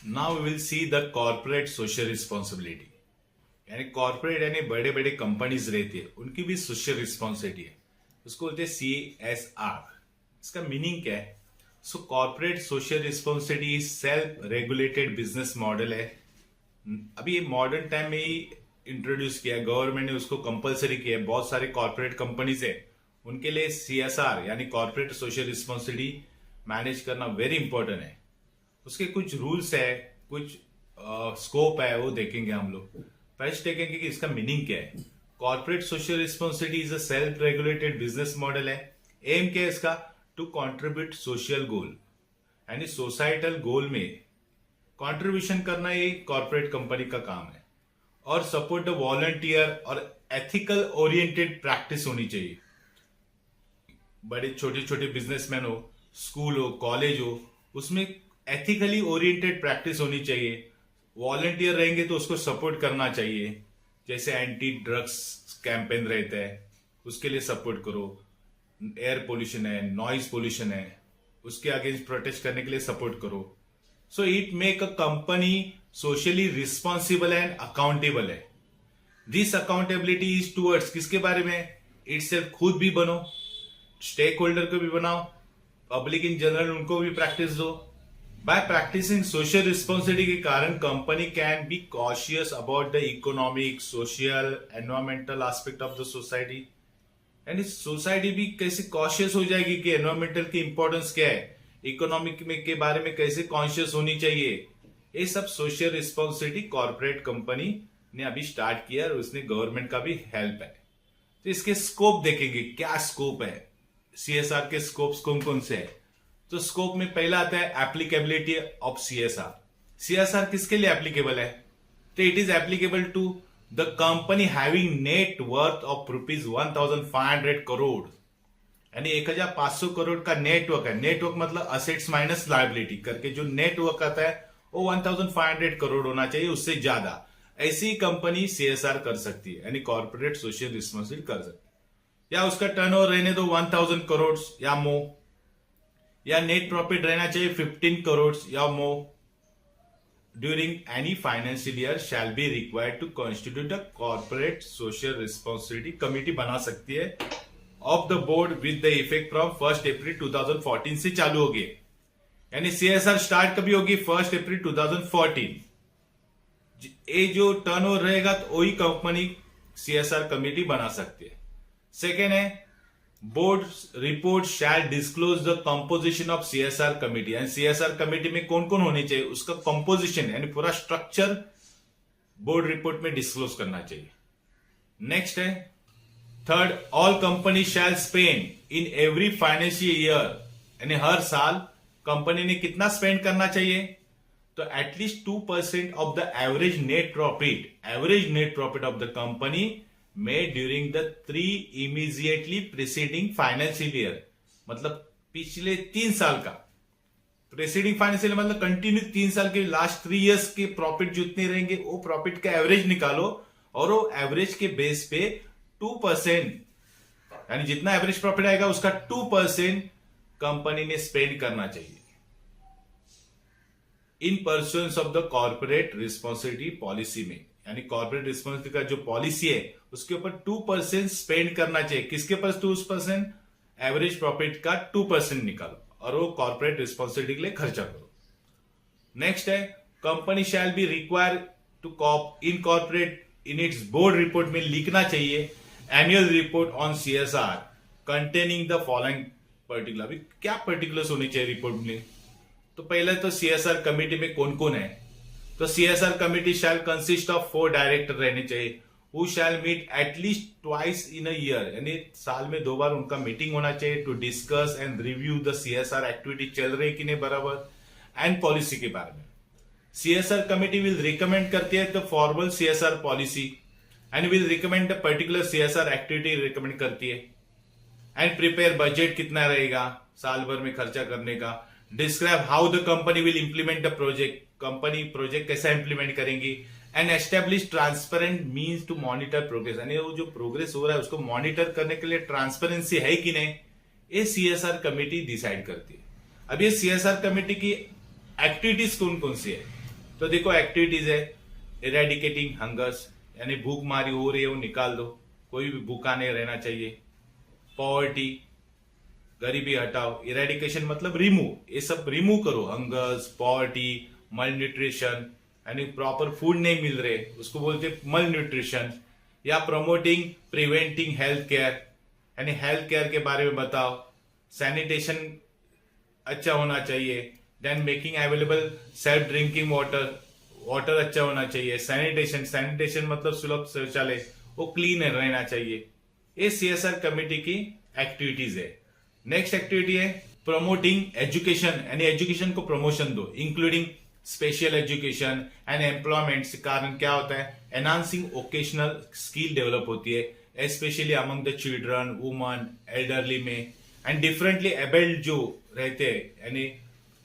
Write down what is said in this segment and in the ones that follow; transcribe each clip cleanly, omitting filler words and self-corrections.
Now we will see the corporate social responsibility. यानी corporate यानी बड़े बड़े कंपनीज रहती है, उनकी भी सोशल रिस्पॉन्सिबिलिटी है। उसको बोलते हैं CSR। इसका मीनिंग क्या है? So corporate social responsibility self regulated business model है। अभी ये मॉडर्न टाइम में ही इंट्रोड्यूस किया है, गवर्नमेंट ने उसको कंपलसरी किया है। बहुत सारे कॉर्पोरेट कंपनीज है, उनके लिए CSR यानी कॉर्पोरेट सोशल रिस्पॉन्सिबिलिटी मैनेज करना वेरी इंपॉर्टेंट है। उसके कुछ रूल्स है, कुछ स्कोप है, वो देखेंगे हम लोग। फर्स्ट देखेंगे कि इसका मीनिंग क्या है। Corporate social responsibility is a self regulated business model है। एम क्या है इसका? टू कंट्रीब्यूट सोशल गोल, यानी सोसाइटल गोल में कंट्रीब्यूशन करना ये कॉर्पोरेट कंपनी का काम है। और सपोर्ट द वॉलंटियर और एथिकल ओरिएंटेड प्रैक्टिस होनी चाहिए। बड़े छोटे छोटे बिजनेसमैन हो, स्कूल हो, कॉलेज हो, उसमें एथिकली ओरिएंटेड प्रैक्टिस होनी चाहिए। वॉलंटियर रहेंगे तो उसको सपोर्ट करना चाहिए। जैसे एंटी ड्रग्स कैंपेन रहता है, उसके लिए सपोर्ट करो। एयर पोल्यूशन है, नॉइज पोल्यूशन है, उसके अगेंस्ट प्रोटेस्ट करने के लिए सपोर्ट करो। So it make a company socially responsible and accountable है। दिस अकाउंटेबिलिटी इज टूवर्ड्स किसके बारे में? इटसेल्फ खुद भी बनो, स्टेक होल्डर को भी बनाओ, पब्लिक इन जनरल उनको भी प्रैक्टिस दो। बाय प्रैक्टिसिंग सोशल रिस्पॉन्सिबिलिटी के कारण company can be cautious about the economic, social, environmental aspect of the society. यानी सोसाइटी भी कैसे कॉशियस हो जाएगी कि एनवायरमेंटल की इंपॉर्टेंस क्या है, इकोनॉमिक में के बारे में कैसे कॉन्शियस होनी चाहिए। ये सब सोशल रिस्पॉन्सिबिलिटी कॉर्पोरेट कंपनी ने अभी स्टार्ट किया और उसने गवर्नमेंट का भी हेल्प है। तो इसके स्कोप देखेंगे, क्या स्कोप है, CSR के स्कोप्स कौन कौन से है। तो स्कोप में पहला आता है एप्लीकेबिलिटी ऑफ CSR। CSR किसके लिए एप्लीकेबल है? तो it is applicable to the company having net worth of ₹1,500 crore, यानी 1,500 करोड़ का नेटवर्क है। नेटवर्क मतलब असेट्स माइनस लायबिलिटी करके जो नेटवर्क आता है वो 1,500 करोड़ होना चाहिए, उससे ज्यादा। ऐसी कंपनी CSR कर सकती है, यानी कॉर्पोरेट सोशल रिस्पॉन्सिबिलिटी कर सकती है। या उसका टर्नओवर रहने दो 1,000 करोड़ या मोर, या नेट प्रॉफिट रहना चाहिए 15 करोड़ या more during any financial year shall be required to constitute a corporate social responsibility committee बना सकती है of the board with the effect from 1 April 2014 से चालू होगी। यानी CSR स्टार्ट कभी होगी? 1 अप्रैल 2014। ये जो टर्नओवर रहेगा तो वही कंपनी CSR कमिटी बना सकती है। सेकेंड है board report shell disclose the composition of CSR committee. यानी CSR कमिटी में कौन कौन होने चाहिए, उसका कंपोजिशन यानी पूरा स्ट्रक्चर बोर्ड रिपोर्ट में डिस्क्लोज करना चाहिए। नेक्स्ट है third, all company shall spend in every financial year, यानी हर साल कंपनी ने कितना स्पेंड करना चाहिए? तो at least 2% of the average net profit of the company made during the 3 immediately preceding financial year, मतलब पिछले 3 साल का। प्रेसिडिंग फाइनेंशियल मतलब कंटिन्यू 3 साल के लास्ट 3 इयर्स के प्रॉफिट जितने रहेंगे वो प्रॉफिट का एवरेज निकालो और वो एवरेज के बेस पे 2%, यानी जितना एवरेज प्रॉफिट आएगा उसका 2% कंपनी ने स्पेंड करना चाहिए इन pursuance of the corporate responsibility policy में। यानी कॉर्पोरेट रिस्पॉन्सिबिलिटी का जो पॉलिसी है उसके ऊपर 2% स्पेंड करना चाहिए। किसके पास 2%? एवरेज प्रॉफिट का 2% निकालो और वो कॉर्पोरेट रिस्पॉन्सिबिलिटी के लिए खर्चा करो। नेक्स्ट है company shall be require to incorporate in its board report में लिखना चाहिए annual report on CSR containing the following particular. अभी क्या पर्टिकुलर्स होनी चाहिए रिपोर्ट में? तो पहले तो CSR कमिटी में कौन कौन है? तो CSR committee shall consist of 4 director रहने चाहिए who shall meet at least twice in a year, यानी साल में 2 बार उनका मीटिंग होना चाहिए to discuss and review the CSR activity चल रही कि नहीं बराबर एंड पॉलिसी के बारे में। CSR कमिटी विल रिकमेंड करती है the formal CSR policy and will recommend the particular CSR activity recommend करती है एंड प्रिपेयर बजट कितना रहेगा साल भर में खर्चा करने का। Describe how the company will implement the project, company project कैसा इंप्लीमेंट करेंगी and establish transparent means to monitor progress, यानी वो जो प्रोग्रेस हो रहा है उसको मॉनिटर करने के लिए ट्रांसपेरेंसी है कि नहीं, ये CSR कमेटी डिसाइड करती है। अब ये CSR कमेटी की एक्टिविटीज कौन कौन सी है? तो देखो एक्टिविटीज है, इरेडिकेटिंग हंगर्स, यानी भूख मारी हो रही है वो निकाल दो, कोई भी भूखा नहीं रहना चाहिए। पॉवर्टी, गरीबी हटाओ। इरेडिकेशन मतलब रिमूव, ये सब रिमूव करो, हंगर्स, पॉवर्टी, मल न्यूट्रिशन, यानी प्रॉपर फूड नहीं मिल रहे उसको बोलते मल न्यूट्रिशन। या प्रमोटिंग प्रिवेंटिंग हेल्थ केयर, यानी हेल्थ केयर के बारे में बताओ। सैनिटेशन अच्छा होना चाहिए। Then making available self drinking water, water अच्छा होना चाहिए। सैनिटेशन, सैनिटेशन मतलब सुलभ शौचालय, वो क्लीन रहना चाहिए। ये सीएसआर कमेटी की एक्टिविटीज है। नेक्स्ट एक्टिविटी है प्रमोटिंग एजुकेशन, यानी एजुकेशन को प्रमोशन दो, including special education and employment. के कारण क्या होता है, एनहांसिंग वोकेशनल स्किल डेवलप होती है, specially among the children, woman, elderly में, एंड डिफरेंटली एबल्ड जो रहते हैं, यानी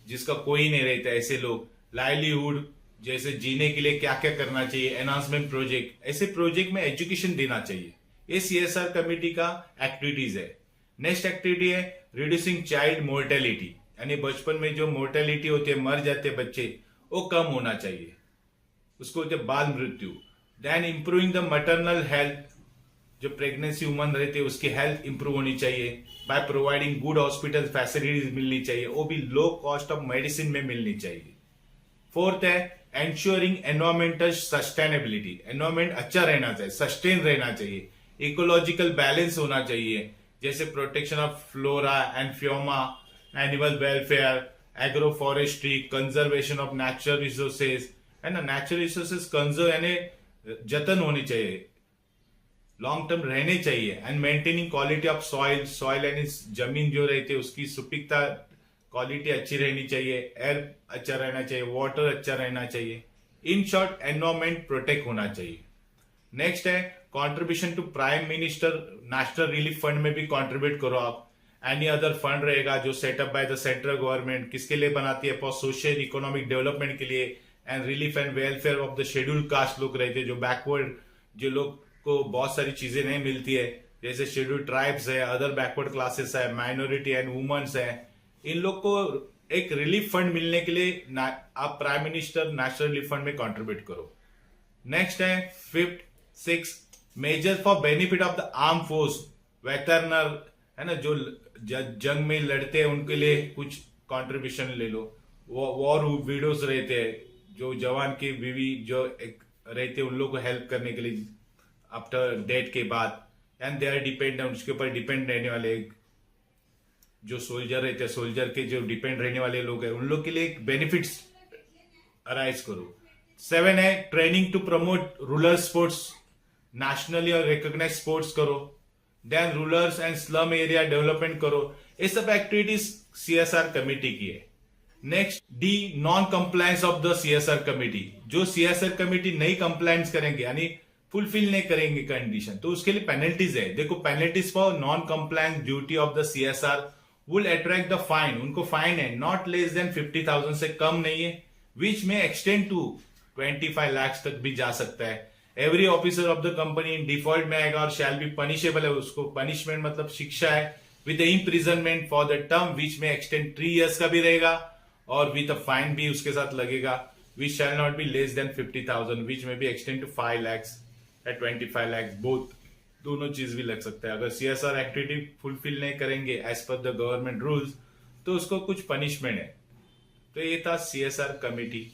जिसका कोई नहीं रहता, ऐसे लोग। लाइवलीहुड, जैसे जीने के लिए क्या क्या करना चाहिए, एनहांसमेंट प्रोजेक्ट, ऐसे प्रोजेक्ट में एजुकेशन देना चाहिए। ये सीएसआर कमेटी का एक्टिविटीज है। नेक्स्ट एक्टिविटी है रिड्यूसिंग चाइल्ड मोर्टेलिटी, यानी बचपन में जो मोर्टेलिटी होती है, मर जाते हैं बच्चे, वो कम होना चाहिए, उसको बोलते हैं बाल मृत्यु। Then improving the maternal health, जो प्रेगनेंसी वुमन रहती है उसकी हेल्थ इंप्रूव होनी चाहिए by providing good hospital facilities मिलनी चाहिए, वो भी लो कॉस्ट ऑफ मेडिसिन में मिलनी चाहिए। फोर्थ है एंश्योरिंग एनवायरमेंटल सस्टेनेबिलिटी, एनवायरमेंट अच्छा रहना चाहिए, सस्टेन रहना चाहिए, इकोलॉजिकल बैलेंस होना चाहिए, जैसे protection of flora and fauna, animal welfare, agro forestry, conservation of natural resources, है ना। नेचुरल रिसोर्सेज कंजर्व यानी जतन होनी चाहिए, लॉन्ग टर्म रहने चाहिए। And maintaining quality of soil, soil यानी जमीन जो रहती है उसकी सुपिकता, क्वालिटी अच्छी रहनी चाहिए, एयर अच्छा रहना चाहिए, वाटर अच्छा रहना चाहिए। इन शॉर्ट एनवायरमेंट प्रोटेक्ट होना चाहिए। नेक्स्ट है contribution to prime minister national relief fund में भी कंट्रीब्यूट करो आप। एनी अदर फंड रहेगा जो setup by the central government, किसके लिए बनाती है, फॉर सोशल इकोनॉमिक डेवलपमेंट के लिए, and relief and welfare of the scheduled caste लोग रहते हैं, जो बैकवर्ड, जो लोग को बहुत सारी चीजें नहीं मिलती है, जैसे शेड्यूल्ड ट्राइब्स है, अदर बैकवर्ड क्लासेस है, माइनॉरिटी एंड वुमेन्स है, इन लोग को एक रिलीफ फंड मिलने के लिए आप prime minister national relief fund में कंट्रीब्यूट करो। नेक्स्ट है fifth, six, major for benefit of the arm force, veterans, है ना, जो जंग में लड़ते हैं उनके लिए कुछ कंट्रीब्यूशन ले लो। वॉर विडोज रहते हैं, जो जवान की बीवी जो एक रहते हैं, उन लोग को हेल्प करने के लिए आफ्टर डेथ के बाद, एंड दे आर डिपेंडेंट, उसके ऊपर डिपेंड रहने वाले जो सोल्जर रहते हैं, सोल्जर के जो डिपेंड रहने वाले लोग हैं, उन लोग के लिए बेनिफिट्स अराइज करो। 7 है training to promote rural sports, nationally और रिकॉग्नाइज स्पोर्ट्स करो। Then rurals and slum area development करो। ये सब एक्टिविटीज सीएसआर कमेटी की है। Next D, non compliance of the CSR committee, जो सीएसआर कमेटी नहीं कंप्लायंस करेंगे, यानी फुलफिल नहीं करेंगे कंडीशन, तो उसके लिए पेनल्टीज है। देखो, penalties for non compliance duty of the CSR will attract the fine, उनको फाइन है नॉट लेस देन 50,000 से कम नहीं है, विच में एक्सटेंड टू 25 लाख तक भी जा सकता है। Every officer of the company in default में आएगा और शैल बी पनिशेबल है, उसको पनिशमेंट मतलब शिक्षा है, with imprisonment for the term which में एक्सटेंड 3 years का भी रहेगा, और विद अ फाइन भी उसके साथ लगेगा, which shall not be less than 50,000, which में भी एक्सटेंड टू 5 lakhs या 25 lakhs, बोथ, दोनों चीज भी लग सकता है। अगर सीएसआर एक्टिविटी फुलफिल नहीं करेंगे as per the government rules, तो उसको कुछ पनिशमेंट है। तो ये था सीएसआर कमेटी।